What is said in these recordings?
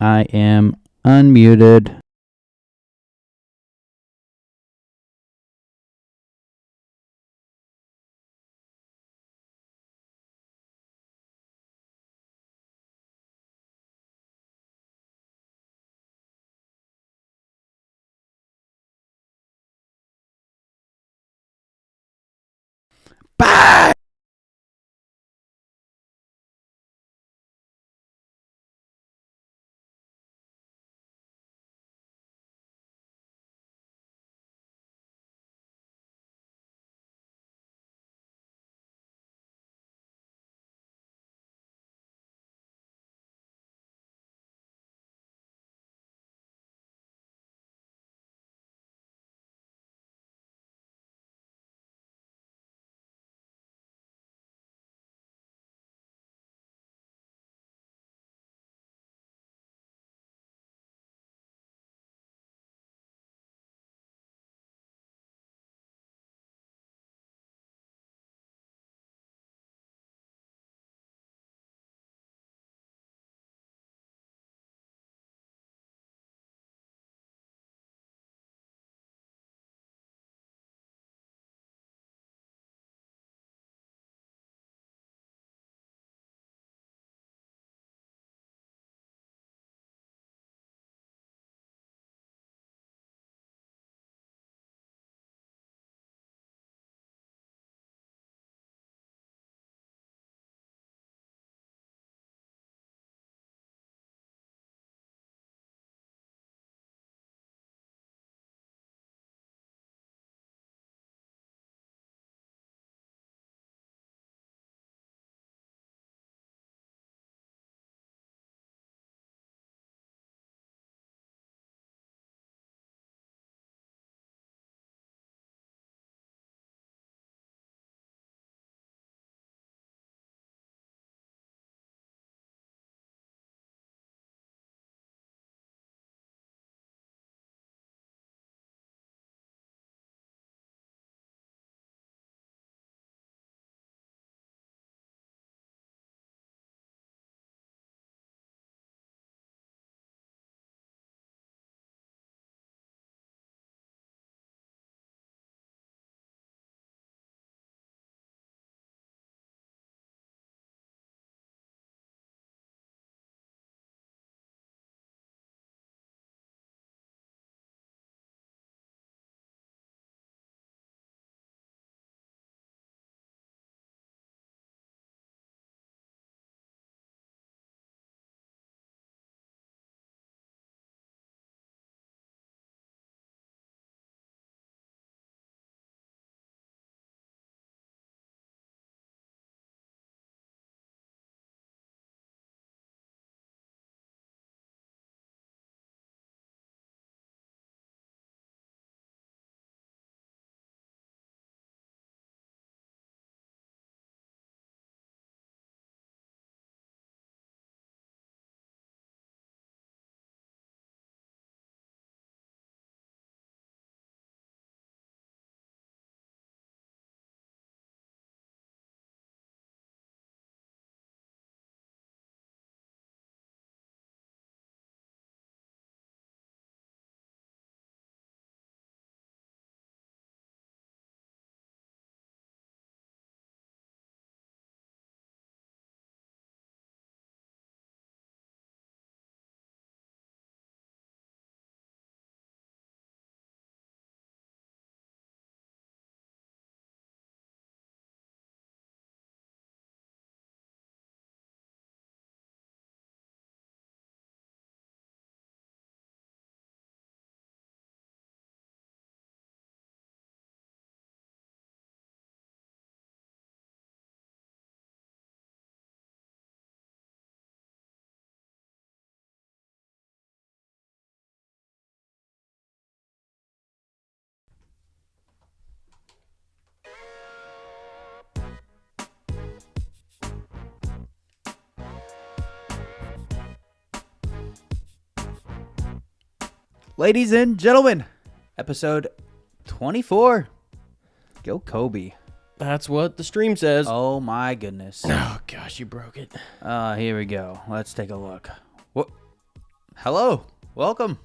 I am unmuted. Bye! Ladies and gentlemen, episode 24. Go Kobe. That's what the stream says. Oh my goodness. Oh, gosh, you broke it. Here we go. Let's take a look. What? Hello. Welcome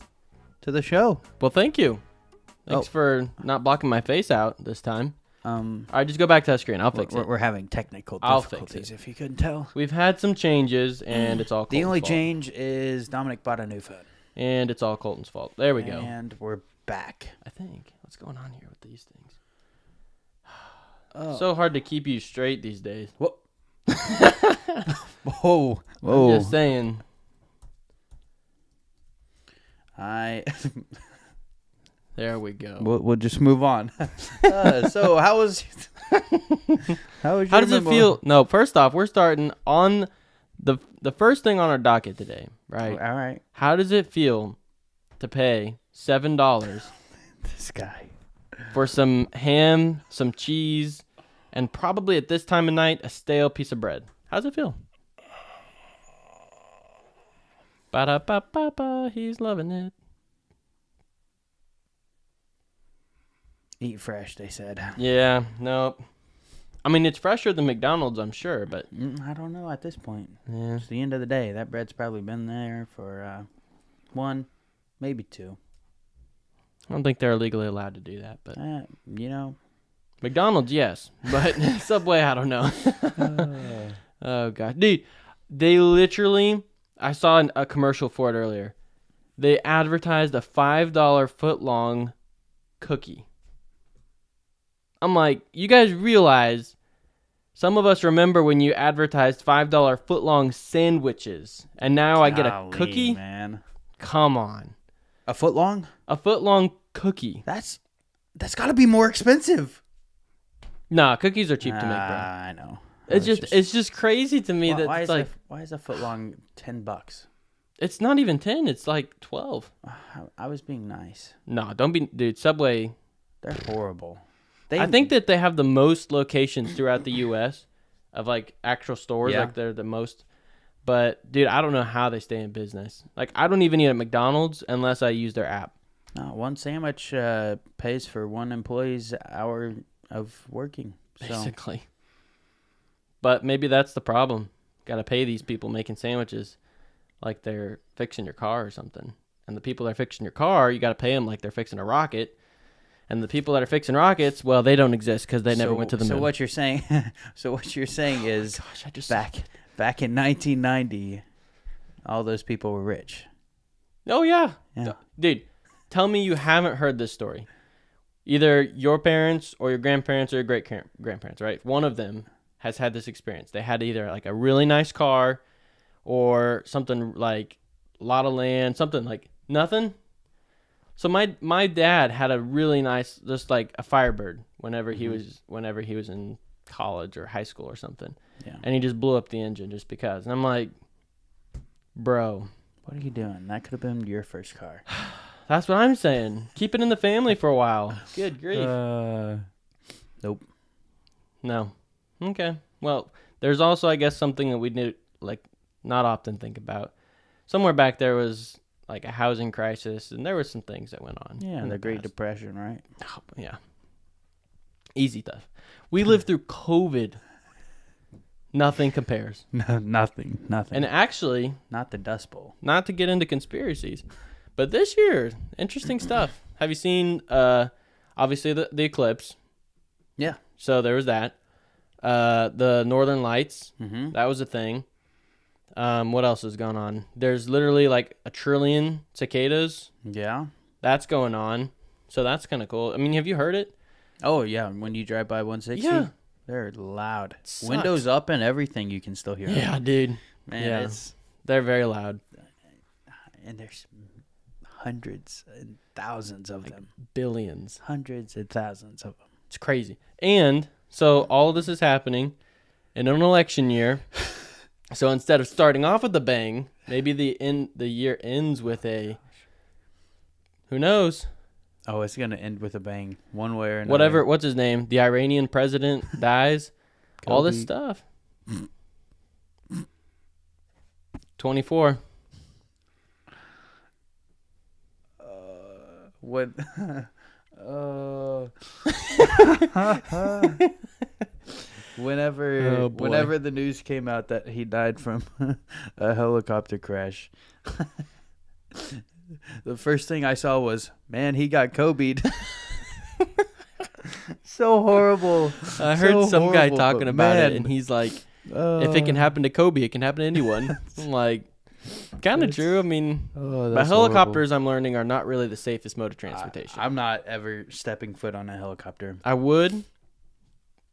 to the show. Well, thank you. Thanks Oh. for not blocking my face out this time. All right, just go back to that screen. I'll fix it. We're having technical I'll fix difficulties, it. if you couldn't tell. We've had some changes, and it's all Colton's The only fault. change is Dominic bought a new phone. And it's all Colton's fault. There we go. And we're back. I think. What's going on here with these things? Oh. So hard to keep you straight these days. Whoa. Whoa. I'm just saying. There we go. We'll just move on. So how was your How does it feel? No, first off, we're starting on the first thing on our docket today, right? All right. How does it feel to pay $7 This guy. for some ham, some cheese, and probably at this time of night, a stale piece of bread? How does it feel? Ba-da-ba-ba-ba, he's loving it. Eat fresh, they said. Yeah, no. I mean, it's fresher than McDonald's, I'm sure, but I don't know at this point. yeah. It's the end of the day. That bread's probably been there for 1, maybe 2. I don't think they're legally allowed to do that, but You know. McDonald's, yes, but Subway, I don't know. Oh god, dude, they literally. I saw a commercial for it earlier. They advertised a $5 foot-long cookie. I'm like, you guys realize? Some of us remember when you advertised $5 foot-long sandwiches, and now I get a Golly, cookie. man. Come on, A foot long? a foot-long cookie. That's got to be more expensive. Nah, cookies are cheap to make, bro. I know. It's just crazy to me that it's like why is a foot long $10? it's not even 10. It's like 12. I was being nice. No, don't be, dude. Subway. They're horrible. I think that they have the most locations throughout the U.S. of like actual stores. Yeah. Like they're the most. But dude, I don't know how they stay in business. Like I don't even eat at McDonald's unless I use their app. one sandwich pays for one employee's hour of working. So. Basically. But maybe that's the problem. Got to pay these people making sandwiches like they're fixing your car or something. And the people that are fixing your car, you got to pay them like they're fixing a rocket. And the people that are fixing rockets, well, they don't exist because they never went to the moon. So what you're saying? Is, Gosh, I just back in 1990, all those people were rich. Oh yeah. Yeah. Dude, tell me you haven't heard this story. Either your parents or your grandparents or your great grandparents, right? One of them has had this experience. They had either like a really nice car or something like a lot of land, something like nothing. So my dad had a really nice, just like a Firebird whenever he was in college or high school or something. Yeah. And he just blew up the engine just because. And I'm like, bro, What are you doing? That could have been your first car. that's what I'm saying. Keep it in the family for a while. Good grief. Nope. No. Okay. Well, there's also, I guess, something that we need, like, not often think about. Somewhere back there was, like, a housing crisis, and there were some things that went on. Yeah, in the Great past. Depression, right? Oh, yeah. Easy stuff. We lived through COVID. Nothing compares. No, nothing. And actually, Not the Dust Bowl. not to get into conspiracies, but this year, interesting stuff. Have you seen, obviously, the eclipse? Yeah. So there was that. The Northern Lights, Mm-hmm. that was a thing. What else has gone on? There's literally like 1 trillion cicadas. Yeah. That's going on. So that's kind of cool. I mean, have you heard it? Oh, yeah. When you drive by 160, Yeah. they're loud. Sucks. Windows up and everything, you can still hear them. Yeah, dude. Man, Yeah. it's... They're very loud. And there's hundreds and thousands of them. Billions. Hundreds and thousands of them. It's crazy. And so all of this is happening in an election year. So instead of starting off with a bang, maybe the year ends with a, who knows? Oh, it's going to end with a bang, one way or another. Whatever, what's his name? The Iranian president dies. All this Kobe. stuff. 24. When, whenever Oh, boy. whenever the news came out that he died from a helicopter crash, The first thing I saw was, man, he got Kobe'd. So horrible. I heard So some guy horrible, talking but about it, man. and he's like, if it can happen to Kobe, it can happen to anyone. I'm like, kind of That's- true. I mean, Oh, but helicopters, I'm learning, are not really the safest mode of horrible. transportation. I'm not ever stepping foot on a helicopter. I would,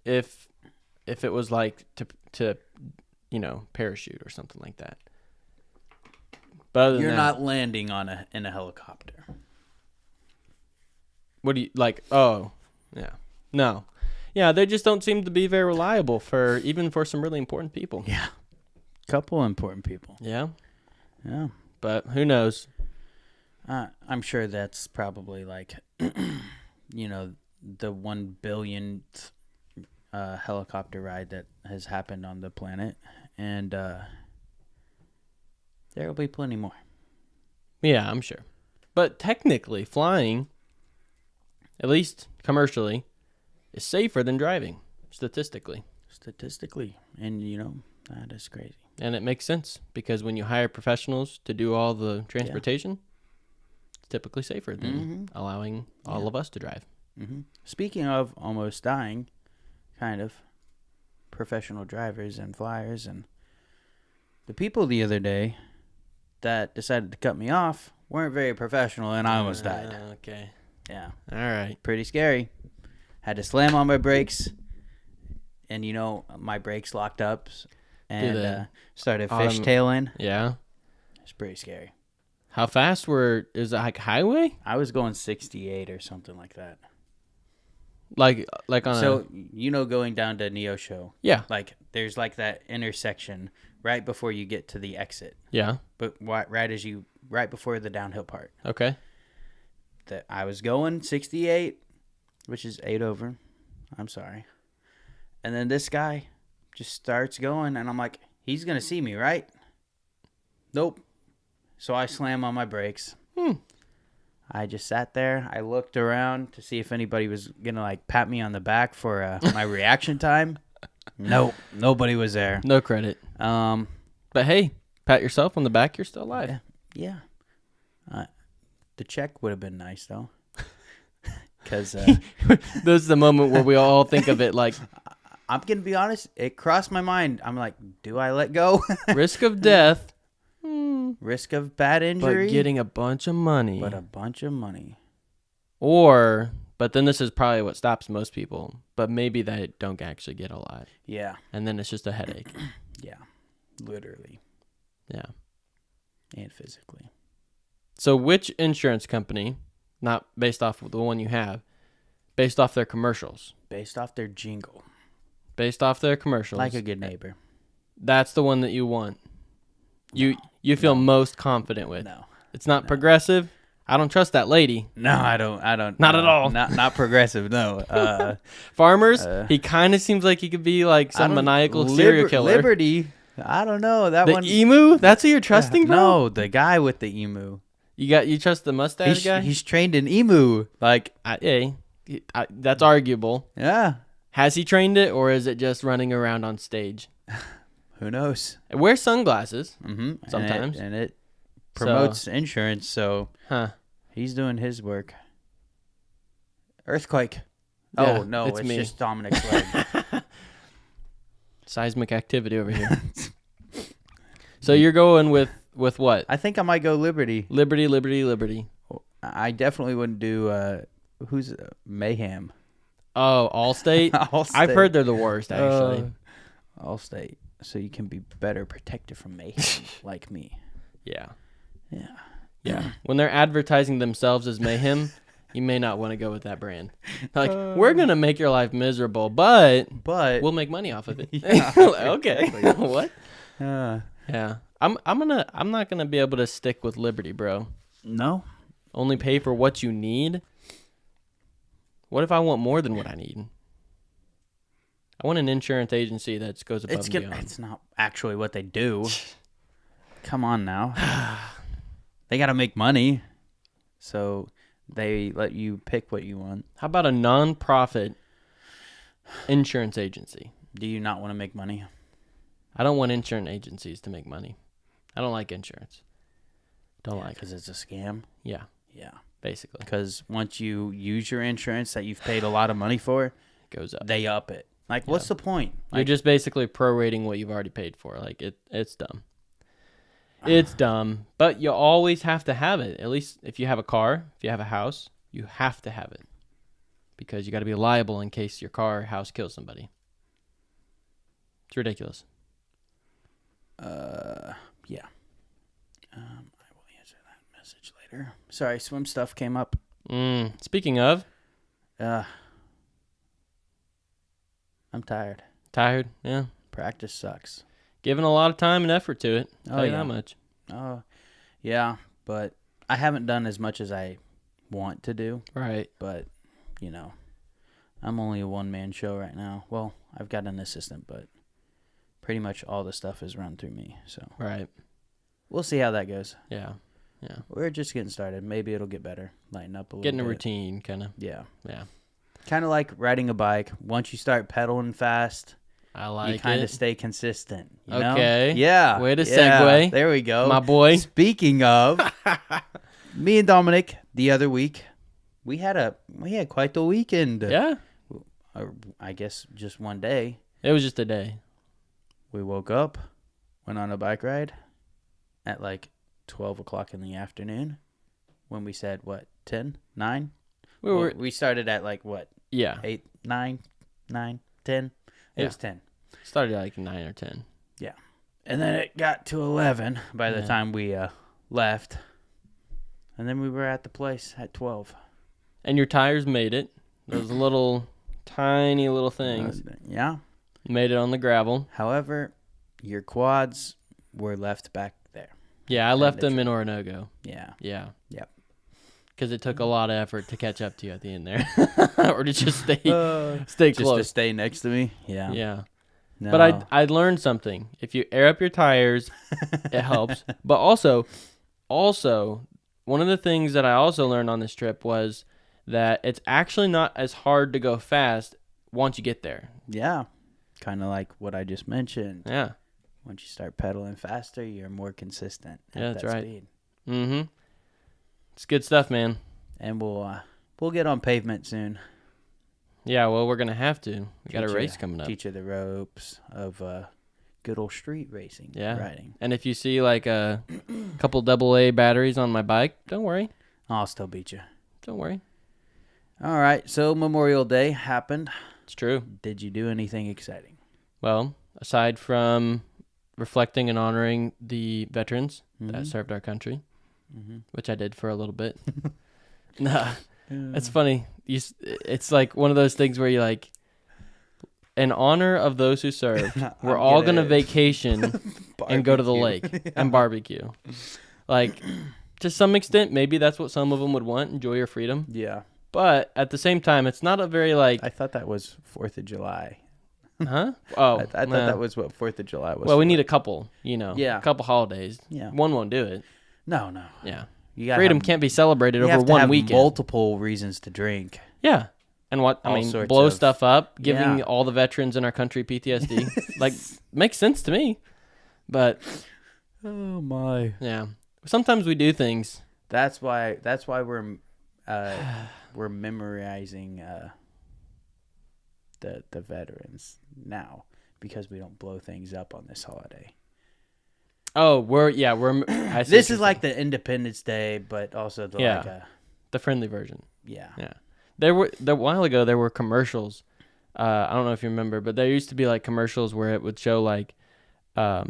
if it was like to parachute or something like that. But other than You're that, not landing in a helicopter. what do you like? Oh, yeah, no, yeah, they just don't seem to be very reliable even for some really important people. Yeah. Couple important people. Yeah, Yeah. but who knows? I'm sure that's probably like, the 1 billionth helicopter ride that has happened on the planet. And there will be plenty more. Yeah, I'm sure. But technically, flying, at least commercially, is safer than driving, statistically. And, that is crazy. And it makes sense because when you hire professionals to do all the transportation, it's typically safer than allowing all of us to drive. Mm-hmm. Speaking of almost dying, kind of, professional drivers and flyers, and the people the other day that decided to cut me off weren't very professional, and I almost died. Okay. Yeah. All right. Pretty scary. Had to slam on my brakes, and my brakes locked up, and started fishtailing. Yeah. It's pretty scary. How fast is it like highway? I was going 68 or something like that. Like on going down to Neosho, yeah. like there's like that intersection right before you get to the exit, Yeah. but right before the downhill part. Okay. That I was going 68, which is 8 over. I'm sorry. And then this guy just starts going, and I'm like, he's going to see me, right? Nope. So I slam on my brakes. I just sat there. I looked around to see if anybody was going to pat me on the back for my reaction time. Nope. Nobody was there. No credit. But hey, pat yourself on the back. You're still alive. Yeah. The check would have been nice, though. Because this is the moment where we all think of it like I'm going to be honest. It crossed my mind. I'm like, do I let go? risk of death, Risk of bad injury. but getting a bunch of money. But a bunch of money. But then this is probably what stops most people. But maybe they don't actually get a lot. Yeah. And then it's just a headache. Yeah. Literally. Yeah. And physically. So which insurance company, not based off of the one you have, based off their commercials, Based off their jingle. based off their commercials, Like a good neighbor. that's the one that you want? You feel most confident with? No. It's not Progressive? I don't trust that lady. No, I don't. Not at all. Not progressive, no. Farmers, he kind of seems like he could be like some maniacal serial killer. Liberty, I don't know. That The one. emu? That's who you're trusting, bro? No, the guy with the emu. You trust the mustache guy? He's trained in emu. Like, that's arguable. yeah. Has he trained it, or is it just running around on stage? Who knows? It wears sunglasses. Mm-hmm. Sometimes. And it promotes insurance, so Huh. he's doing his work. Earthquake. Yeah, Oh, no, it's me. just Dominic's leg. Seismic activity over here. So you're going with what? I think I might go Liberty. Liberty. I definitely wouldn't do, who's Mayhem? Oh, Allstate? Allstate. I've heard they're the worst, actually. Allstate. So you can be better protected from mayhem, like me. Yeah. Yeah. When they're advertising themselves as Mayhem, you may not want to go with that brand. Like, we're going to make your life miserable, but we'll make money off of it. Yeah, Okay. exactly. What? Yeah. I'm not gonna be able to stick with Liberty, bro. No. Only pay for what you need. What if I want more than what I need? I want an insurance agency that goes above and beyond. It's not actually what they do. Come on now. They got to make money. So they let you pick what you want. How about a non-profit insurance agency? Do you not want to make money? I don't want insurance agencies to make money. I don't like insurance. Don't like it. Because it's a scam. Yeah, Yeah. basically. Because once you use your insurance that you've paid a lot of money for, It goes up. they up it. Like, what's the point? You're Like, just basically prorating what you've already paid for. Like, it's dumb. It's dumb. But you always have to have it. At least if you have a car, if you have a house, you have to have it. Because you got to be liable in case your car or house kills somebody. It's ridiculous. yeah. I will answer that message later. Sorry, swim stuff came up. Speaking of, I'm tired. tired. Yeah. Practice sucks. Giving a lot of time and effort to it. Tell you yeah. that much. Oh, yeah. But I haven't done as much as I want to do. Right. But, you know, I'm only a one-man show right now. Well, I've got an assistant, but pretty much all the stuff is run through me. So Right. we'll see how that goes. Yeah. Yeah. We're just getting started. Maybe it'll get better. Lighten up a little Getting bit. a routine, kind of. Yeah. Yeah. Kind of like riding a bike. Once you start pedaling fast, I like you kind it. of stay consistent. You know? Okay. Yeah. Way to yeah. segue. There we go. My boy. Speaking of, me and Dominic the other week, we had quite the weekend. Yeah. Or I guess just one day. It was just a day. We woke up, went on a bike ride at like 12 o'clock in the afternoon when we said, what, 10, 9? We started at like, what, Yeah. 8, 9, 10? It Yeah. was 10. Started at like 9 or 10. And then it got to 11 by the Yeah. time we left. And then we were at the place at 12. And your tires made it. Those little, tiny little things Yeah. made it on the gravel. However, your quads were left back there. Yeah, I left them in Oronogo. Yeah. Yeah. Yep. Because it took a lot of effort to catch up to you at the end there. Or to just stay Just to close. stay next to me. Yeah. Yeah. No. But I learned something. If you air up your tires, it helps. But also, one of the things that I also learned on this trip was that it's actually not as hard to go fast once you get there. Yeah. Kind of like what I just mentioned. Yeah. Once you start pedaling faster, you're more consistent at Yeah, that's that right. speed. Mm-hmm. It's good stuff, man. And we'll get on pavement soon. Yeah, well, we're going to have to. We got a Teach race you- coming up. Teach you the ropes of good old street racing. Yeah. Riding. And if you see like a couple AA batteries on my bike, don't worry. I'll still beat you. Don't worry. All right. So Memorial Day happened. It's true. Did you do anything exciting? Well, aside from reflecting and honoring the veterans that served our country, which I did for a little bit. Nah, it's funny. It's like one of those things where you like, in honor of those who served, we're all going to vacation and go to the lake and barbecue. Like, to some extent, maybe that's what some of them would want, enjoy your freedom. Yeah. But at the same time, it's not a very like, I thought that was 4th of July. huh? Oh, I thought that was what 4th of July was. well, we for. need a couple, Yeah. a couple holidays. Yeah. One won't do it. No. Yeah. You gotta Freedom have, can't be celebrated you over have to one have weekend. multiple reasons to drink. Yeah. And what, All I mean, sorts blow of- stuff up, giving Yeah. all the veterans in our country PTSD. Like, makes sense to me. But, Oh my. yeah. Sometimes we do things. That's why we're memorizing the veterans now because we don't blow things up on this holiday. Oh, I see This what is you're like saying. the Independence Day, but also the Yeah. The friendly version. yeah. Yeah. A while ago, there were commercials. I don't know if you remember, but there used to be like commercials where it would show like I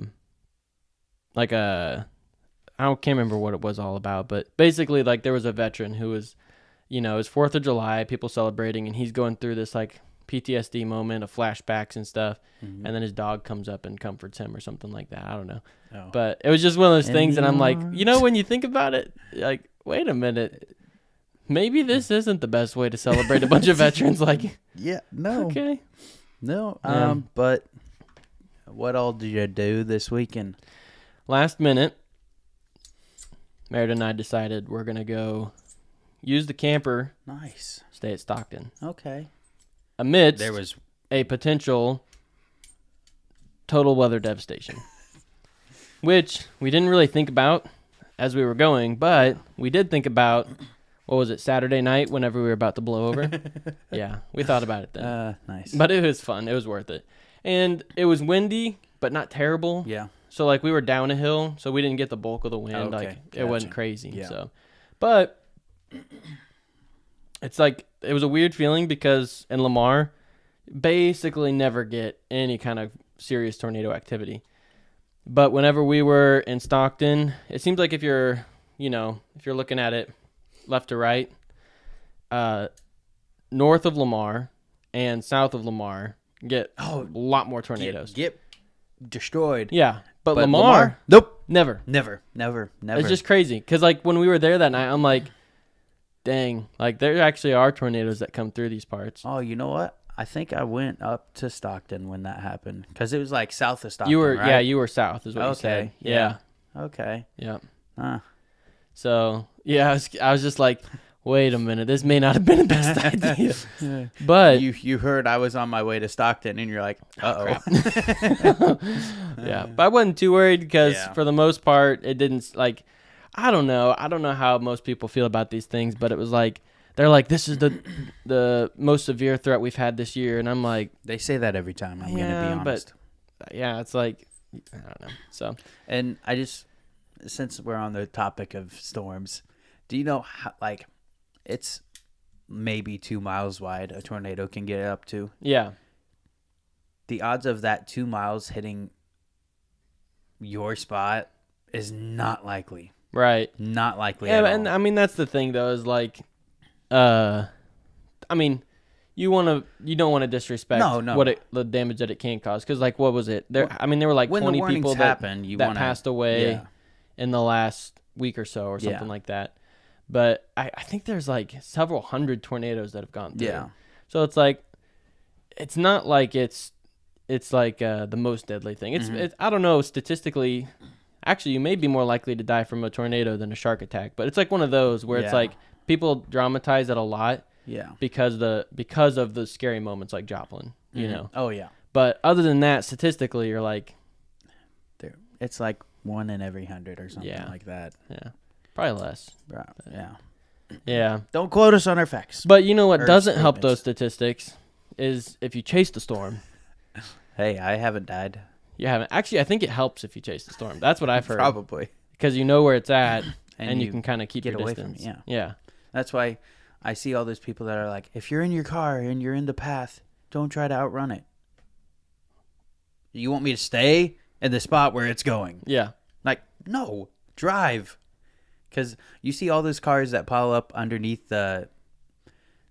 can't remember what it was all about, but basically like there was a veteran who was, it was 4th of July, people celebrating, and he's going through this like PTSD moment of flashbacks and stuff. Mhm. And then his dog comes up and comforts him or something like that. I don't know. Oh. But it was just one of those In things. the And I'm like, arms. when you think about it, like, wait a minute. Maybe this isn't the best way to celebrate a bunch of veterans. Like, Yeah, no. okay. No. Yeah. But what all did you do this weekend? Last minute, Merritt and I decided we're going to go use the camper, Nice. stay at Stockton. Okay. Amidst There was a potential total weather devastation, which we didn't really think about as we were going, but we did think about, what was it, Saturday night whenever we were about to blow over? Yeah, we thought about it then. Nice. But it was fun. It was worth it. And it was windy, but not terrible. Yeah. So, like, we were down a hill, so we didn't get the bulk of the wind. Okay, Like, gotcha. it wasn't crazy. Yeah. So, but it's like, it was a weird feeling because in Lamar, basically never get any kind of serious tornado activity. But whenever we were in Stockton, it seems like if you're looking at it left to right, north of Lamar and south of Lamar get a lot more tornadoes. Get destroyed. Yeah, but But Lamar, nope. never. Never. It's just crazy because, like, when we were there that night, I'm like, dang, like, there actually are tornadoes that come through these parts. Oh, you know what? I think I went up to Stockton when that happened because it was like south of Stockton. You were, right? yeah, you were south, is what you Okay, said. yeah. Yeah. Okay. Huh. So, yeah, I was just like, wait a minute, this may not have been the best idea. But You heard I was on my way to Stockton and you're like, crap. Yeah, but I wasn't too worried because Yeah. for the most part, it didn't, like, I don't know how most people feel about these things, but it was like, they're like, this is the most severe threat we've had this year, and I'm like, They say that every time. I'm Yeah, gonna be but- honest. yeah, it's like, I don't know. So And I just, since we're on the topic of storms, do you know how, like, it's maybe 2 miles wide a tornado can get up to? yeah, The odds of that 2 miles hitting your spot is not likely. right. Not likely Yeah, at and all. I mean that's the thing though is like, I mean, you don't want to disrespect No. the damage that it can cause because like what was it? There were like when 20 the warnings people happen, you that want passed away Yeah. in the last week or so or something Yeah. like that. But I think there's like several hundred tornadoes that have gone through. Yeah. So it's like, it's not like it's like the most deadly thing. Mm-hmm. It's I don't know, statistically, actually you may be more likely to die from a tornado than a shark attack. But it's like one of those where it's Yeah. like people dramatize it a lot Yeah. because of the scary moments like Joplin, you Mhm. know. Oh yeah. But other than that, statistically, you're like, It's like 1 in every 100 or something Yeah. like that. yeah, probably less. Right. Yeah. Yeah. Don't quote us on our facts. But you know what Or doesn't help those statements. statistics is if you chase the storm. Hey, I haven't died. You haven't. Actually, I think it helps if you chase the storm. That's what I've heard. Probably. Because you know where it's at and you you can kind of keep get your away from it, distance. yeah. Yeah. That's why I see all those people that are like, if you're in your car and you're in the path, don't try to outrun it. You want me to stay in the spot where it's going? Yeah. Like, no, drive. Because you see all those cars that pile up underneath the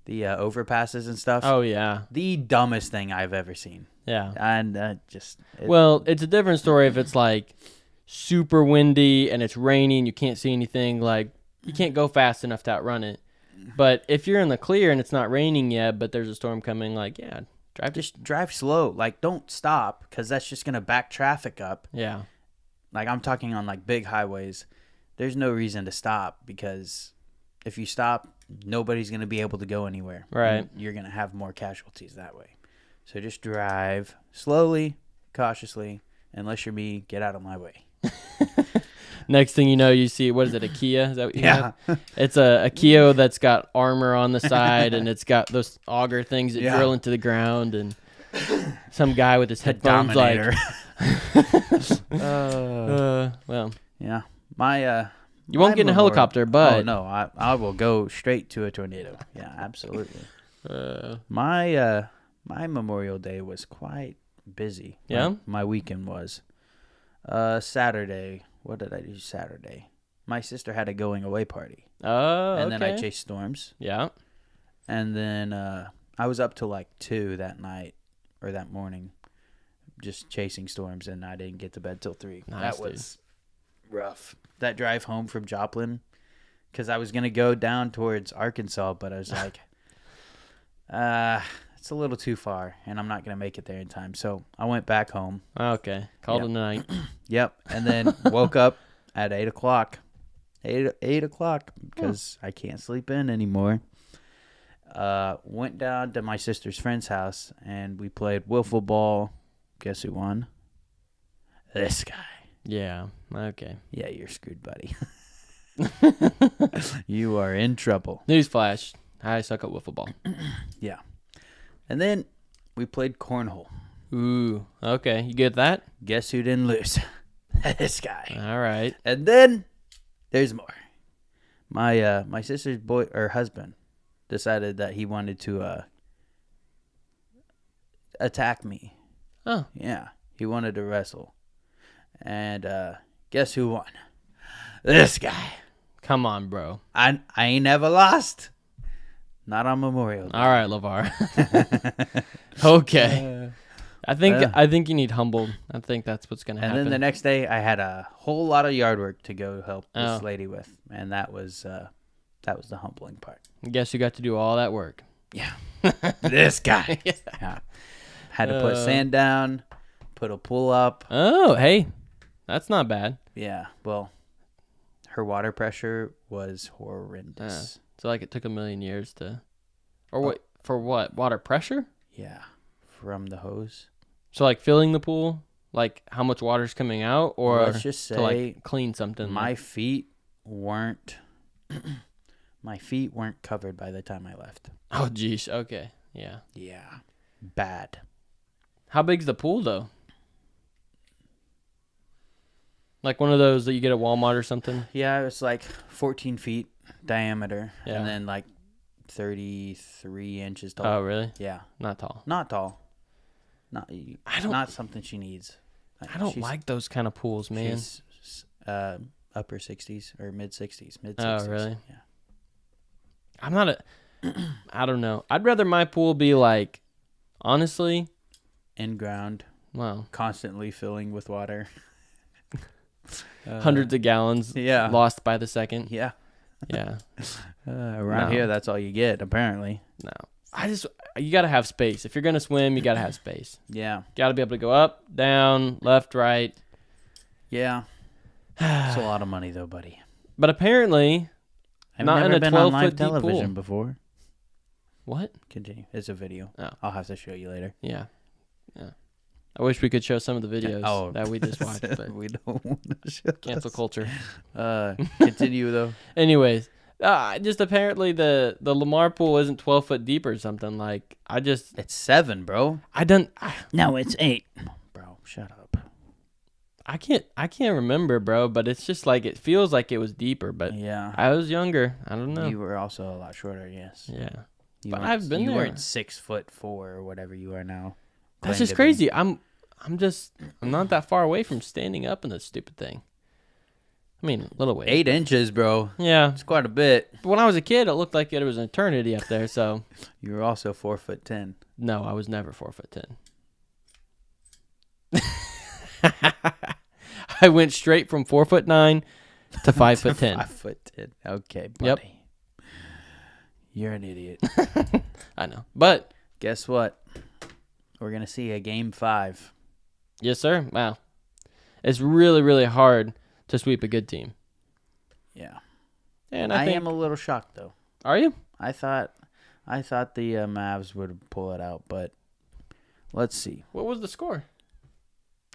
overpasses and stuff. Oh, yeah. The dumbest thing I've ever seen. Yeah. And Well, it's a different story if it's like super windy and it's raining, you can't see anything, like you can't go fast enough to outrun it. But if you're in the clear and it's not raining yet, but there's a storm coming, like, yeah, just drive slow. Like, don't stop because that's just going to back traffic up. Yeah. Like, I'm talking on like big highways. There's no reason to stop because if you stop, nobody's going to be able to go anywhere. Right. And you're going to have more casualties that way. So just drive slowly, cautiously. Unless you're me, get out of my way. Next thing you know, you see, what is it, a Kia? Is that what you Yeah. have? It's a Kia that's got armor on the side and it's got those auger things that Yeah. drill into the ground and some guy with his headphones Dominator. well, Yeah. My you won't get in a helicopter, but oh no, I will go straight to a tornado. Yeah, absolutely. uh, My Memorial Day was quite busy. Yeah? My weekend was. Saturday. What did I do Saturday? My sister had a going away party. oh, And then I okay. chased storms. Yeah. And then I was up till like 2 that night or that morning just chasing storms, and I didn't get to bed till 3. Nice, That was rough. That drive home from Joplin, because I was going to go down towards Arkansas, but I was like, it's a little too far, and I'm not going to make it there in time. So I went back home. Okay. Called Yep. it a night. Yep. And then woke up at 8 o'clock. 8 o'clock because I can't sleep in anymore. Went down to my sister's friend's house, and we played wiffle ball. Guess who won? This guy. Yeah. Okay. Yeah, you're screwed, buddy. You are in trouble. Newsflash. I suck at wiffle ball. Yeah. And then we played cornhole. Ooh. Okay. You get that? Guess who didn't lose? This guy. All right. And then there's more. My sister's husband decided that he wanted to attack me. Oh. Yeah. He wanted to wrestle. And guess who won? This guy. Come on, bro. I ain't never lost. Not on Memorial Day. All right, LeVar. Okay. I think you need humbled. I think that's what's gonna And happen. then the next day, I had a whole lot of yard work to go help this Oh. lady with, and that was the humbling part. Guess you got to do all that work. Yeah, this guy. Yeah. Had to put sand down, put a pool up. Oh, hey, that's not bad. Yeah, well, her water pressure was horrendous. So like it took a million years to, or what for what water pressure? Yeah, from the hose. So like filling the pool, like how much water's coming out, or Let's just to say like clean something. my feet weren't covered by the time I left. Oh, geez. Okay. Yeah. Yeah, bad. How big's the pool though? Like one of those that you get at Walmart or something? Yeah, it was like 14 feet diameter, Yeah. and then like 33 inches tall. Oh, really? Yeah, Not tall. not tall. I don't- Not something she needs. I don't like those kind of pools, man. She's upper 60s or mid 60s. Oh, really? Yeah. I'm not a. I don't know. I'd rather my pool be like, honestly, In ground, well, constantly filling with water. hundreds of gallons Yeah. lost by the second. Yeah. Yeah. Around No. here, that's all you get, apparently. No. You got to have space. If you're going to swim, you got to have space. Yeah. Got to be able to go up, down, left, right. Yeah. It's a lot of money, though, buddy. But apparently, I've Not never in a been on 12-foot live deep television pool. before. what? Continue. It's a video. Oh. I'll have to show you later. Yeah. Yeah. I wish we could show some of the videos that we just watched, but we don't want to show cancel culture. Continue, though. Anyways, just apparently the Lamar pool isn't 12 foot deep or something. Like It's 7, bro. No, it's 8. Bro, shut up. I can't remember, bro. But it's just like it feels like it was deeper. But Yeah. I was younger. I don't know. You were also a lot shorter, yes. Yeah, You But weren't- I've been You there. weren't 6'4" or whatever you are now. that's Claim just to be. crazy. I'm not that far away from standing up in this stupid thing. I mean, a little way. 8 inches, bro. Yeah, It's quite a bit. but when I was a kid, it looked like it was an eternity up there. So You were also 4'10". no, I was never 4'10". I went straight from 4'9" to 5'10". 5'10". Okay, buddy. Yep. You're an idiot. I know, but Guess what? We're gonna see a game 5. yes, sir. Wow, it's really, really hard to sweep a good team. Yeah. And I I think, am a little shocked though. are you? I thought the Mavs would pull it out, but let's see. What was the score?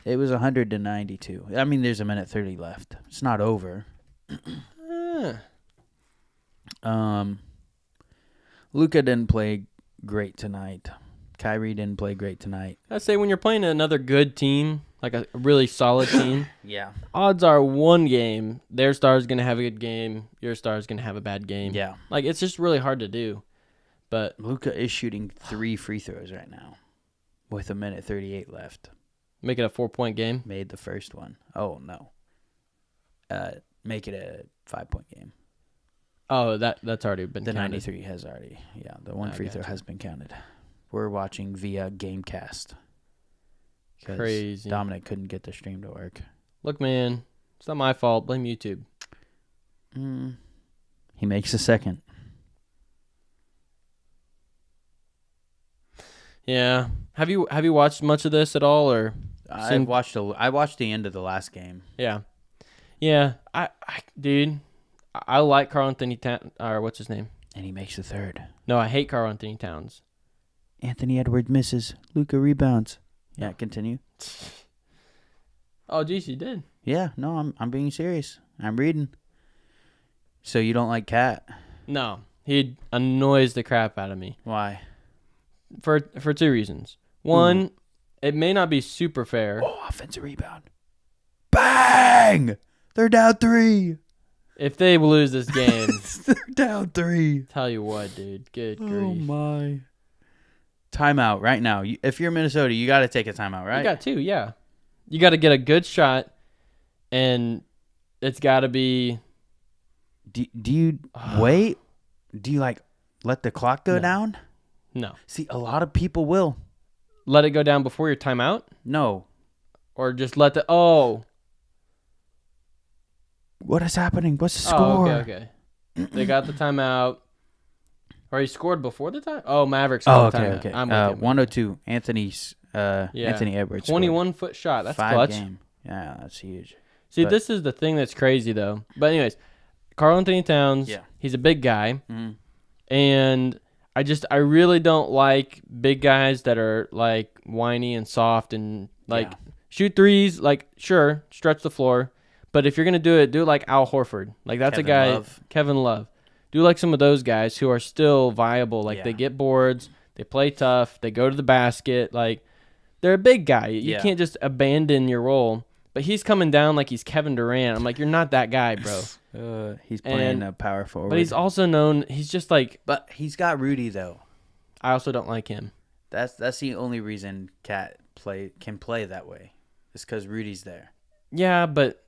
It was 100-92. I mean, there's a minute 30 left. It's not over. Luka didn't play great tonight. Kyrie didn't play great tonight. I'd say when you're playing another good team, like a really solid team, Yeah. odds are one game, their star's going to have a good game, your star's going to have a bad game. Yeah. Like, it's just really hard to do. But Luka is shooting 3 free throws right now with a minute 38 left. make it a 4-point game. Made the first one. Oh, no. Make it a 5-point game. Oh, that's already been The counted. 93 has already. Yeah, the one I free throw gotcha. has been counted. We're watching via Gamecast. 'Cause Crazy. Dominic couldn't get the stream to work. Look, man, it's not my fault. Blame YouTube. He makes a second. Yeah. Have you watched much of this at all, or? I watched the end of the last game. Yeah. Yeah. Dude, I like Karl Anthony Towns, or what's his name? And he makes the third. No, I hate Karl Anthony Towns. Anthony Edwards misses. Luka rebounds. Yeah, continue. Oh, geez, you did. Yeah, no, I'm being serious. I'm reading. So you don't like Cat? No, he annoys the crap out of me Why? for two reasons. One, it may not be super fair. Oh, offensive rebound. Bang! They're down 3. If they lose this game, They're down 3. tell you what, dude. Good Oh grief. my. Timeout right now. If you're Minnesota, you got to take a timeout, right? You got 2, yeah. You got to get a good shot, and it's got to be. Do you wait? Do you let the clock go No. down? No. See, a lot of people will. Let it go down before your timeout, No. or just let the. Oh. What is happening? What's the Oh, score? okay. They got the timeout. Or he scored before the time? Oh, Mavericks. Oh, scored the okay, timeout. okay. I'm with you. 102. Anthony Edwards. 21-foot shot. That's 5 clutch. game. Yeah, that's huge. See, But- this is the thing that's crazy, though. But anyways, Karl Anthony Towns, Yeah. he's a big guy. Mhm. And I really don't like big guys that are, like, whiny and soft and, like, Yeah. shoot threes. Like, sure, stretch the floor. But if you're going to do it like Al Horford. Like, that's Kevin a guy, Love. Kevin Love. Do like some of those guys who are still viable. Like, Yeah. they get boards, they play tough, they go to the basket. Like, they're a big guy. You Yeah. can't just abandon your role. But he's coming down like he's Kevin Durant. I'm like, you're not that guy, bro. He's playing And- a power forward. But he's also known, he's just like, But he's got Rudy though. I also don't like him. That's the only reason Cat can play that way. It's because Rudy's there. Yeah, but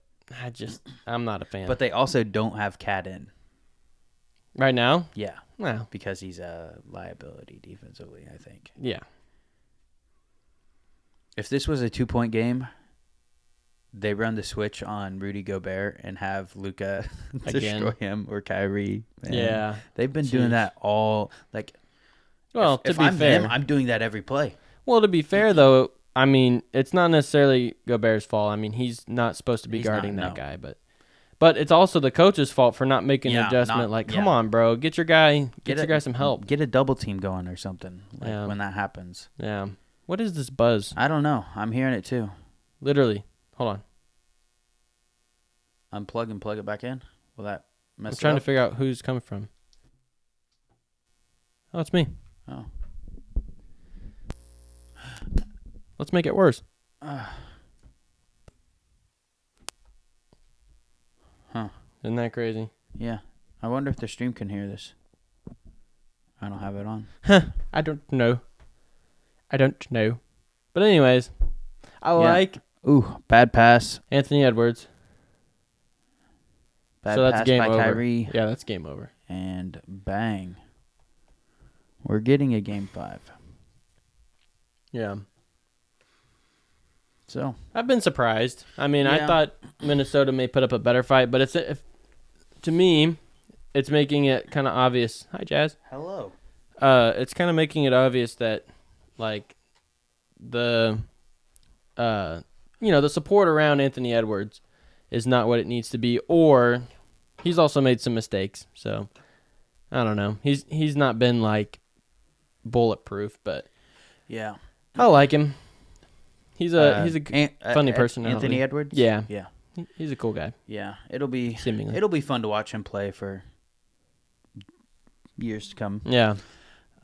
I'm not a fan. But they also don't have Cat in. Right now? Yeah, Well, because he's a liability defensively, I think. yeah. If this was a 2-point game, they run the switch on Rudy Gobert and have Luka Again. destroy him or Kyrie. Man. Yeah. They've been doing Jeez. that all Well, if to be I'm fair. him, I'm doing that every play. Well, to be fair, though, I mean, it's not necessarily Gobert's fault. I mean, he's not supposed to be He's not, guarding that no. guy, but it's also the coach's fault for not making an Yeah, adjustment. not- Come yeah. on, bro, get your guy some help. Get a double team going or something Yeah. when that happens. Yeah. What is this buzz? I don't know. I'm hearing it too. Literally. Hold on. Unplug and plug it back in. Will that mess I'm it trying to up? figure out who's coming from. Oh, it's me. Oh. Let's make it worse. Huh. Isn't that crazy? Yeah. I wonder if the stream can hear this. I don't have it on. I don't know. But anyways, I like Ooh, bad pass. Anthony Edwards. Bad So that's pass game by over. Kyrie. Yeah, that's game over. And bang. We're getting a game 5. Yeah. So, I've been surprised. I mean, I Yeah. thought Minnesota may put up a better fight, but to me, it's making it kind of obvious. Hi, Jazz. hello. It's kind of making it obvious that, like, the support around Anthony Edwards is not what it needs to be, or he's also made some mistakes. So, I don't know. He's not been, like, bulletproof, but Yeah. I like him. He's a funny Ed- personality. Anthony Edwards? Yeah. Yeah. He's a cool guy. Yeah. It'll be Seemingly. fun to watch him play for years to come. Yeah.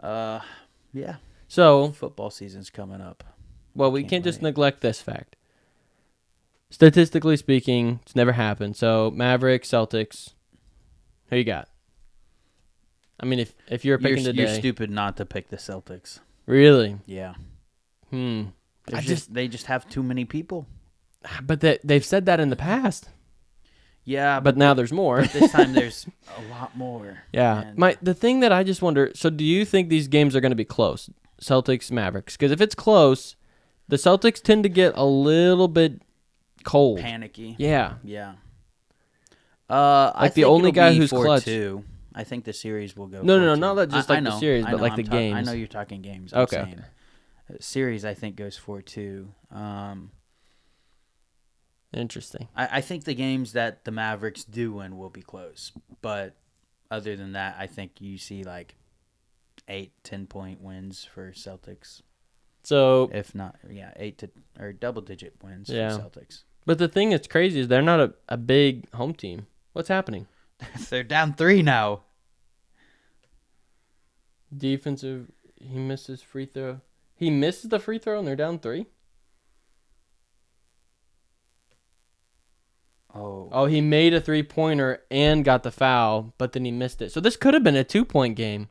Yeah. So, Football season's coming up. well, we Can't can't just wait. neglect this fact. Statistically speaking, it's never happened. So, Mavericks, Celtics, who you got? I mean, if you're picking You're today, stupid not to pick the Celtics. really? Yeah. There's They just have too many people. but they've said that in the past. Yeah, But now there's more. this time there's a lot more. Yeah. And- The thing that I just wonder, so do you think these games are going to be close? Celtics, Mavericks? Because if it's close, the Celtics tend to get a little bit cold. Panicky. Yeah. Yeah. I Like the think only it'll guy be who's clutch. 4-2. I think the series will go. No, 4-2. not that just I like the know, series, I but know, like the I games. know you're talking games. Okay, I'm saying. Series, I think, goes 4-2. Interesting. I think the games that the Mavericks do win will be close. But other than that, I think you see like 8-10 point wins for Celtics. So, If not, 8 or double digit wins Yeah. for Celtics. but the thing that's crazy is they're not a big home team. What's happening? They're down 3 now. Defensive. He missed his free throw. He misses the free throw and they're down 3? Oh, he made a 3-pointer and got the foul, but then he missed it. So this could have been a 2-point game.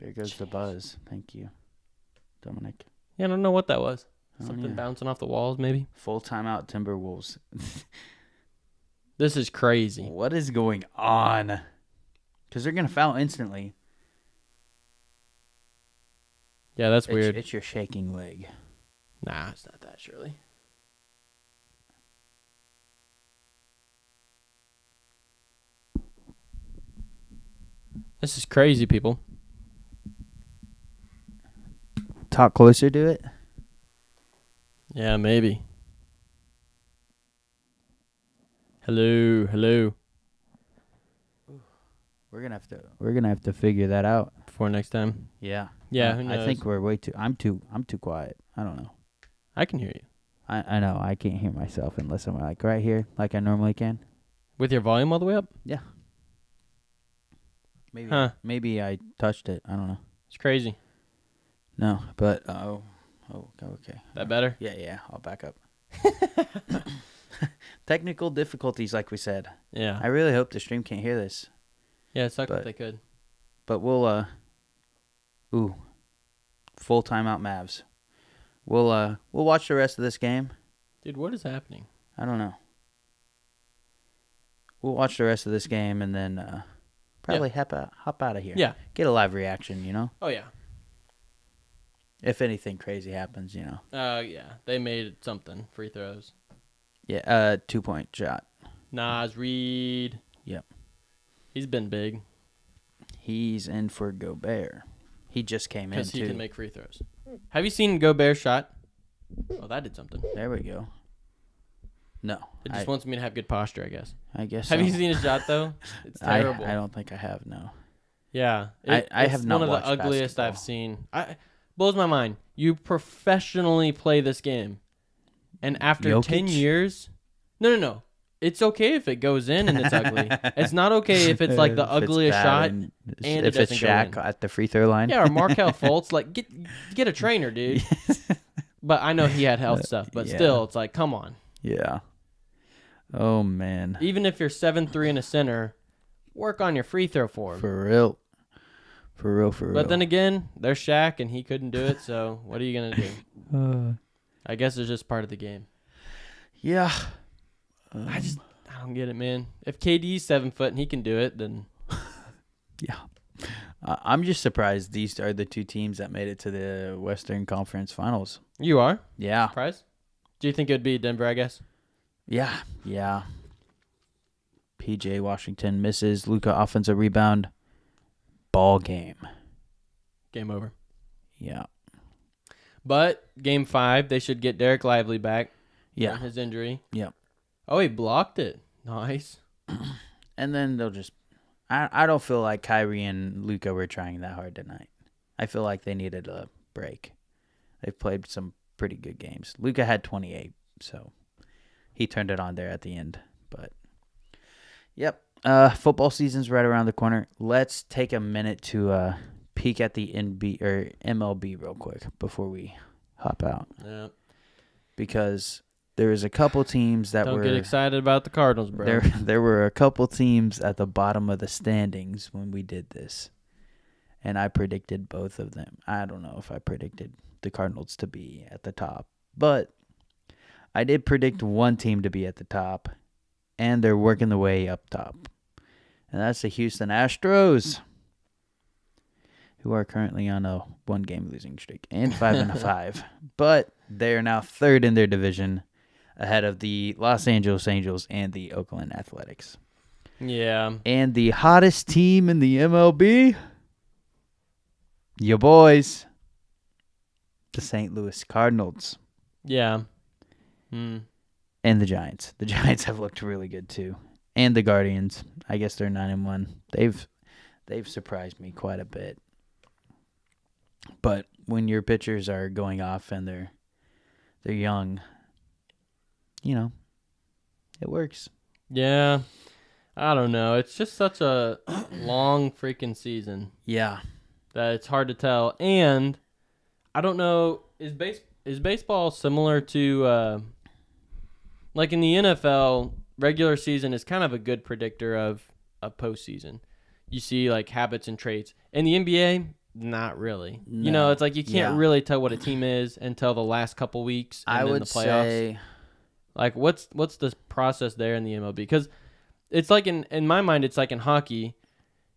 There goes the buzz. Thank you, Dominic. Yeah, I don't know what that was. Oh, Something yeah. bouncing off the walls, maybe. Full timeout Timberwolves. This is crazy. What is going on? Because they're going to foul instantly. Yeah, that's weird. It's your shaking leg. Nah, it's not that, surely. This is crazy, people. Talk closer to it. Yeah, maybe. Hello. We're gonna have to figure that out. For next time. Yeah. Yeah, who knows? I think we're way too. I'm too quiet. I don't know. I can hear you. I know I can't hear myself unless I'm like right here, like I normally can. With your volume all the way up? Yeah. Maybe. Huh. Maybe I touched it. I don't know. It's crazy. No, but okay. That better? Yeah. I'll back up. Technical difficulties, like we said. Yeah. I really hope the stream can't hear this, Yeah, it sucks if but- they could. but we'll full timeout Mavs. We'll watch the rest of this game. Dude, what is happening? I don't know. We'll watch the rest of this game and then probably hop out of here. Yeah. Get a live reaction, you know? Oh, yeah. If anything crazy happens, you know. Yeah. They made something. Free throws. Yeah, 2-point shot. Nas Reed. Yep. He's been big He's in for Gobert. He just came in, because too. he can make free throws. Have you seen Gobert's shot? Oh, that did something. There we go. No. It just wants me to have good posture, I guess. I guess Have so. you seen his shot, though? It's terrible. I don't think I have, no. Yeah. I It's have not one of watched the ugliest basketball. I've seen. Blows my mind. You professionally play this game, and after 10 Jokic? years... No. It's okay if it goes in and it's ugly. It's not okay if it's like the If it's ugliest bad shot. and and if it it's doesn't go Shaq in. at the free throw line. Yeah, or Markelle Fultz. Like, get a trainer, dude. But I know he had health stuff, but yeah. still, it's like, come on. Yeah. Oh, man. Even if you're 7'3" and a center, work on your free throw form. For real. For real. But then again, there's Shaq, and he couldn't do it, so what are you going to do? I guess it's just part of the game. Yeah. I don't get it, man. If KD's 7 foot and he can do it, then Yeah. I'm just surprised these are the two teams that made it to the Western Conference Finals. you are Yeah. surprised. Do you think it would be Denver? I guess. Yeah. PJ Washington misses. Luka offensive rebound. Ball game. Game over. Yeah. But game 5, they should get Derek Lively back Yeah. from his injury. Yep. Oh, he blocked it. Nice. And then they'll just... I don't feel like Kyrie and Luka were trying that hard tonight. I feel like they needed a break. They've played some pretty good games. Luka had 28, so he turned it on there at the end. But, yep. Football season's right around the corner. Let's take a minute to peek at the MLB real quick before we hop out. Yeah. Because there was a couple teams that Don't get excited about the Cardinals, bro. There were a couple teams at the bottom of the standings when we did this, and I predicted both of them. I don't know if I predicted the Cardinals to be at the top, but I did predict one team to be at the top, and they're working the way up top, and that's the Houston Astros, who are currently on a 1-game losing streak and 5-5, but they are now third in their division, ahead of the Los Angeles Angels and the Oakland Athletics. Yeah. And the hottest team in the MLB, your boys, the St. Louis Cardinals. Yeah. And the Giants. The Giants have looked really good too. And the Guardians. I guess they're 9-1. They've surprised me quite a bit. But when your pitchers are going off and they're young, you know, it works. Yeah. I don't know. It's just such a long freaking season Yeah. that it's hard to tell. And I don't know, is baseball similar to like in the NFL, regular season is kind of a good predictor of postseason. You see like habits and traits. In the NBA, not really. You know, No. it's like you can't Yeah. really tell what a team is until the last couple weeks and I then would the playoffs. say Like what's the process there in the MLB? Because it's like in my mind, it's like in hockey,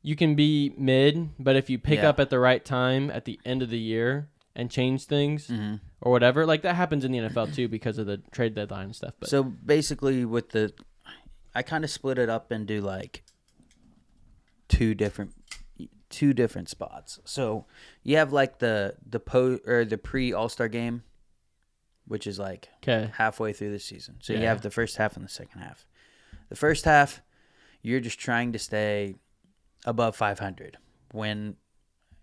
you can be mid, but if you pick Yeah. up at the right time at the end of the year and change things mhm. or whatever, like that happens in the NFL too because of the trade deadline and stuff. But So basically I kind of split it up into like two different spots. So you have like the pre All-Star game, which is like okay, halfway through the season. So you Yeah. have the first half and the second half. The first half, you're just trying to stay above 500, win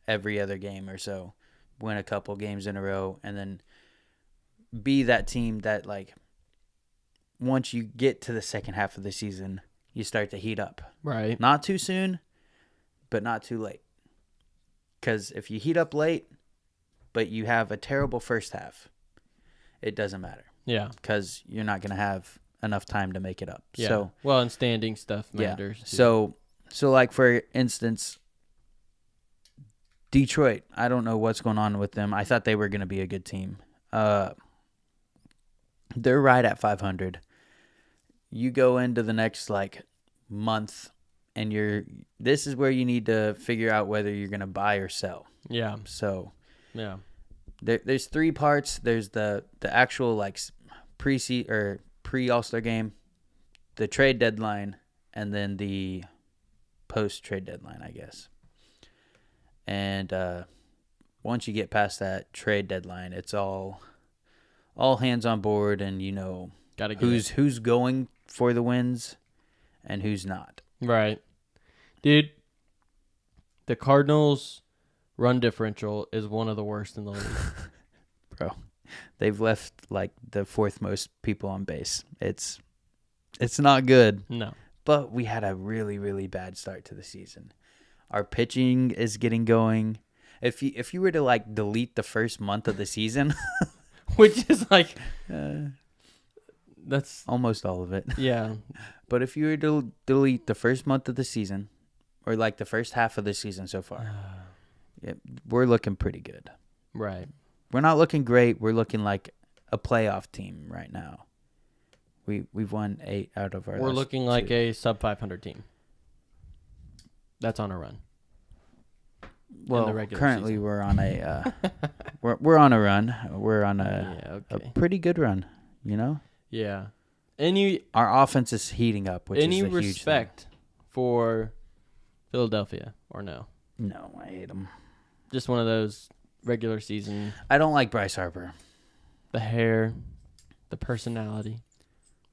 every other game or so, win a couple games in a row, and then be that team that, like, once you get to the second half of the season, you start to heat up. right, Not too soon, but not too late. Because if you heat up late, but you have a terrible first half, it doesn't matter yeah, because you're not going to have enough time to make it up. yeah. So, Well, and standing stuff yeah. matters. Too. So like for instance, Detroit, I don't know what's going on with them. I thought they were going to be a good team. They're right at 500. You go into the next like month and this is where you need to figure out whether you're going to buy or sell. yeah, So yeah, there's three parts. There's the actual like pre All-Star game, the trade deadline, and then the post trade deadline, I guess. And once you get past that trade deadline, it's all hands on board, and you know gotta get who's going for the wins and who's not. right, dude. The Cardinals' run differential is one of the worst in the league. Bro, they've left like the fourth most people on base. It's not good. No, But we had a really, really bad start to the season. Our pitching is getting going. If you were to like delete the first month of the season, which is like that's almost all of it. yeah, But if you were to delete the first month of the season, or like the first half of the season so far, we're looking pretty good. right. We're not looking great. We're looking like a playoff team right now. We've won 8 out of our. We're last looking like 2. a sub 500 team. That's on a run. Well, the regular currently season. we're on a we're on a run. We're on a okay. pretty good run. You know, Yeah. Any our offense is heating up, which any is a huge respect for Philadelphia or no? thing. No, I hate them. Just one of those regular season. I don't like Bryce Harper. The hair, the personality.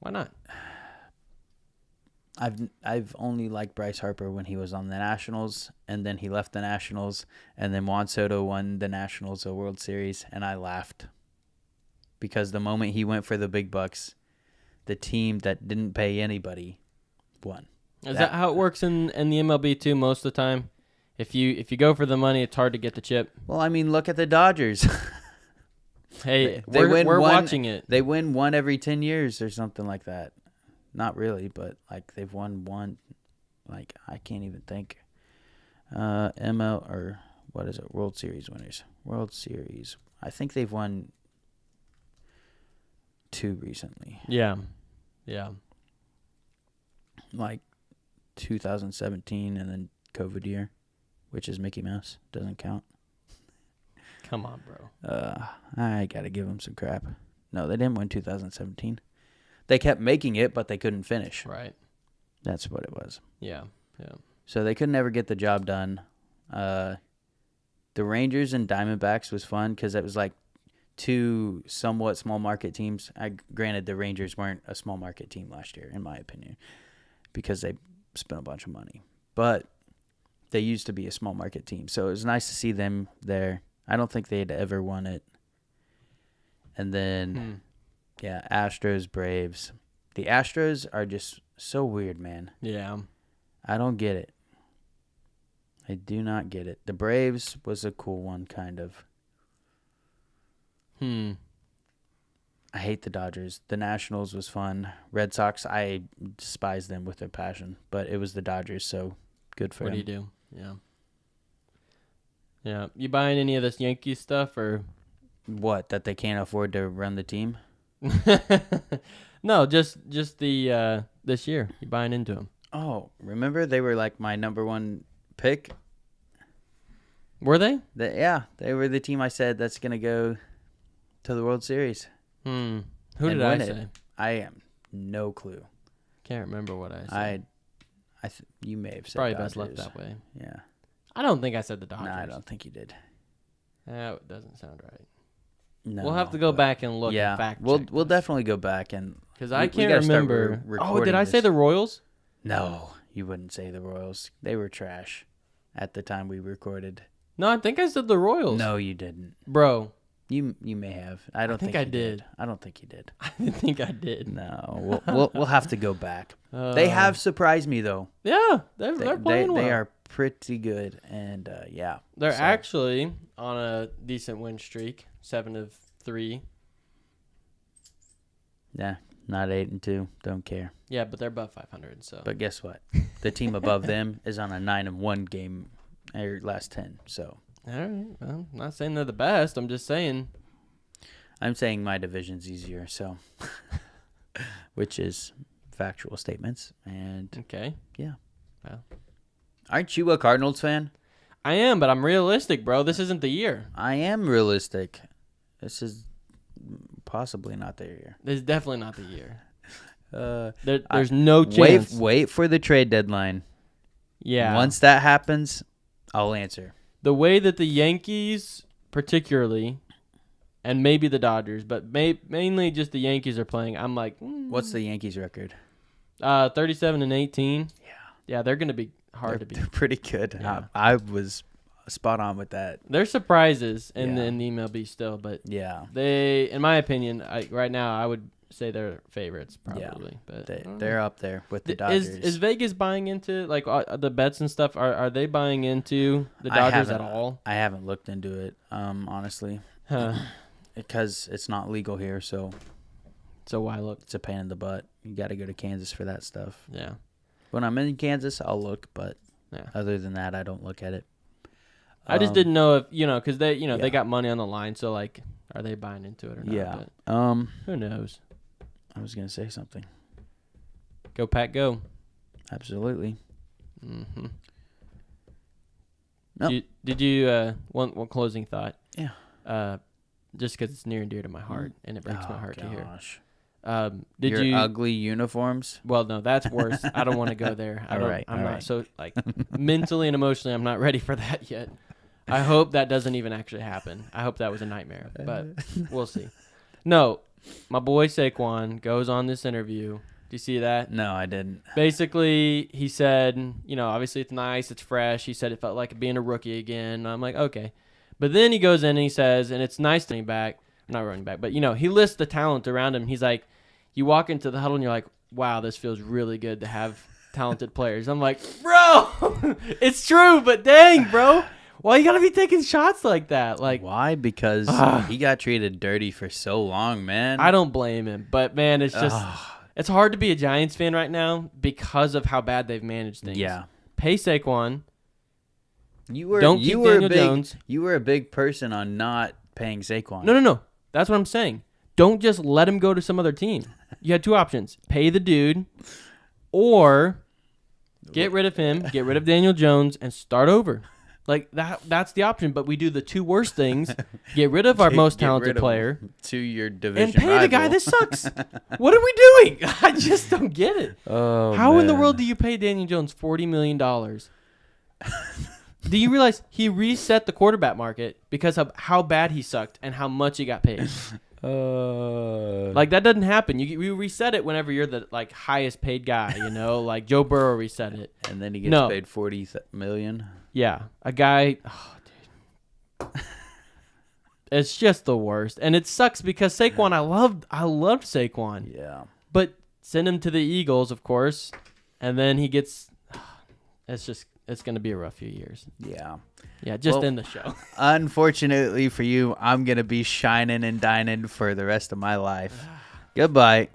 Why not? I've only liked Bryce Harper when he was on the Nationals, and then he left the Nationals, and then Juan Soto won the Nationals a World Series, and I laughed because the moment he went for the big bucks, the team that didn't pay anybody won. Is that how it works in the MLB too? Most of the time, if you go for the money, it's hard to get the chip. Well, I mean, look at the Dodgers. Hey, They win we're one- watching it. They win one every 10 years or something like that. Not really, but like they've won one. Like I can't even think. ML or what is it? World Series winners. World Series. I think they've won 2 recently. Yeah, yeah. Like 2017 and then COVID year, which is Mickey Mouse. Doesn't count. Come on, bro. I gotta give them some crap. No, they didn't win 2017. They kept making it, but they couldn't finish. Right. That's what it was. Yeah. Yeah. So they could never get the job done. The Rangers and Diamondbacks was fun because it was like 2 somewhat small market teams. Granted, the Rangers weren't a small market team last year, in my opinion, because they spent a bunch of money. But they used to be a small market team, so it was nice to see them there. I don't think they'd ever won it. And then, yeah, Astros, Braves, The Astros are just so weird, man. Yeah. I don't get it. I do not get it. The Braves was a cool one, kind of. I hate the Dodgers. The Nationals was fun. Red Sox, I despise them with their passion, but it was the Dodgers, so good for What them. do you do? Yeah. Yeah. You buying any of this Yankees stuff or? What, that they can't afford to run the team? No, just the this year. You buying into them? Oh, remember they were like my number one pick? Were they? They were the team I said that's going to go to the World Series. Who And did I win it. say? I am no clue. Can't remember what I said. You may have said Probably Dodgers. best left that way. Yeah. I don't think I said the Dodgers. No, I don't think you did. That doesn't sound right. No. We'll have to go but- back and look Yeah, and fact we'll check. definitely go back and Because we I can't gotta start remember. Oh, recording did I say this. the Royals? No, you wouldn't say the Royals. They were trash at the time we recorded. No, I think I said the Royals. No, you didn't. Bro, You may have. I don't think think I you did. I don't think you did. I think I did. No, we'll have to go back. They have surprised me though. Yeah, they're playing well. They are pretty good, and yeah, They're so- actually on a decent win streak, 7-3. Yeah, not 8-2. Don't care. Yeah, but they're above 500. So But guess what? The team above them is on a 9-1 game, last 10. So all right. Well, I'm not saying they're the best. I'm just saying. I'm saying my division's easier. So, which is factual statements, and Okay. yeah. Well. Aren't you a Cardinals fan? I am, but I'm realistic, bro. This isn't the year. I am realistic. This is possibly not their year. This is definitely not the year. Uh, There's no chance. wait for the trade deadline. Yeah. Once that happens, I'll answer. The way that the Yankees, particularly, and maybe the Dodgers, but mainly just the Yankees are playing, I'm like, What's the Yankees record? 37-18. Yeah. Yeah, they're going to be hard to beat. They're pretty good. Yeah. I was spot on with that. There's surprises in Yeah. the MLB still, but Yeah. they, in my opinion, right now, I would say they're favorites probably. But They're up there with the Dodgers. Is Vegas buying into like the bets and stuff? Are they buying into the Dodgers at all? I haven't looked into it, honestly, Huh. because it's not legal here, so So why look? it's a pain in the butt. You got to go to Kansas for that stuff. Yeah. When I'm in Kansas, I'll look, but Yeah. other than that, I don't look at it. I just didn't know if because they yeah. they got money on the line. So like, are they buying into it or not? Yeah. But who knows? I was gonna say something. Go Pack, go. Absolutely. Mm-hmm. Nope. Did you one closing thought? Yeah. Just because it's near and dear to my heart, and it breaks my heart to hear. Gosh. Did Your you? ugly uniforms? Well, no, that's worse. I don't want to go there. All right, I'm all not right. so like mentally and emotionally. I'm not ready for that yet. I hope that doesn't even actually happen. I hope that was a nightmare, but we'll see. No, my boy Saquon goes on this interview. Do you see that? No, I didn't. Basically, he said, obviously it's nice, it's fresh. He said it felt like being a rookie again. I'm like, okay. But then he goes in and he says, and it's nice running back, not running back, but he lists the talent around him. He's like, you walk into the huddle and you're like, wow, this feels really good to have talented players. I'm like, bro, it's true, but dang, bro. Why you gotta be taking shots like that? Like, Why? Because he got treated dirty for so long, man. I don't blame him, but man, it's just it's hard to be a Giants fan right now because of how bad they've managed things. Yeah. Pay Saquon. Don't keep you were Daniel a big, Jones. You were a big person on not paying Saquon. No. That's what I'm saying. Don't just let him go to some other team. You had two options: pay the dude, or get rid of him, get rid of Daniel Jones, and start over. Like that's the option. But we do the two worst things: get rid of our most Get talented rid of player, to your division and pay the rival. guy that sucks. What are we doing? I just don't get it. Oh, How in the man. world do you pay Daniel Jones $40 million? Do you realize he reset the quarterback market because of how bad he sucked and how much he got paid? Like that doesn't happen. You reset it whenever you're the highest paid guy. Like Joe Burrow reset it. and then he gets No. paid $40 million. Yeah, a guy. Oh, dude. It's just the worst, and it sucks because Saquon. I loved Saquon, Yeah. but send him to the Eagles, of course, and then he gets. It's going to be a rough few years. Yeah. Yeah, just Well, end the show. Unfortunately for you, I'm going to be shining and dining for the rest of my life. Goodbye.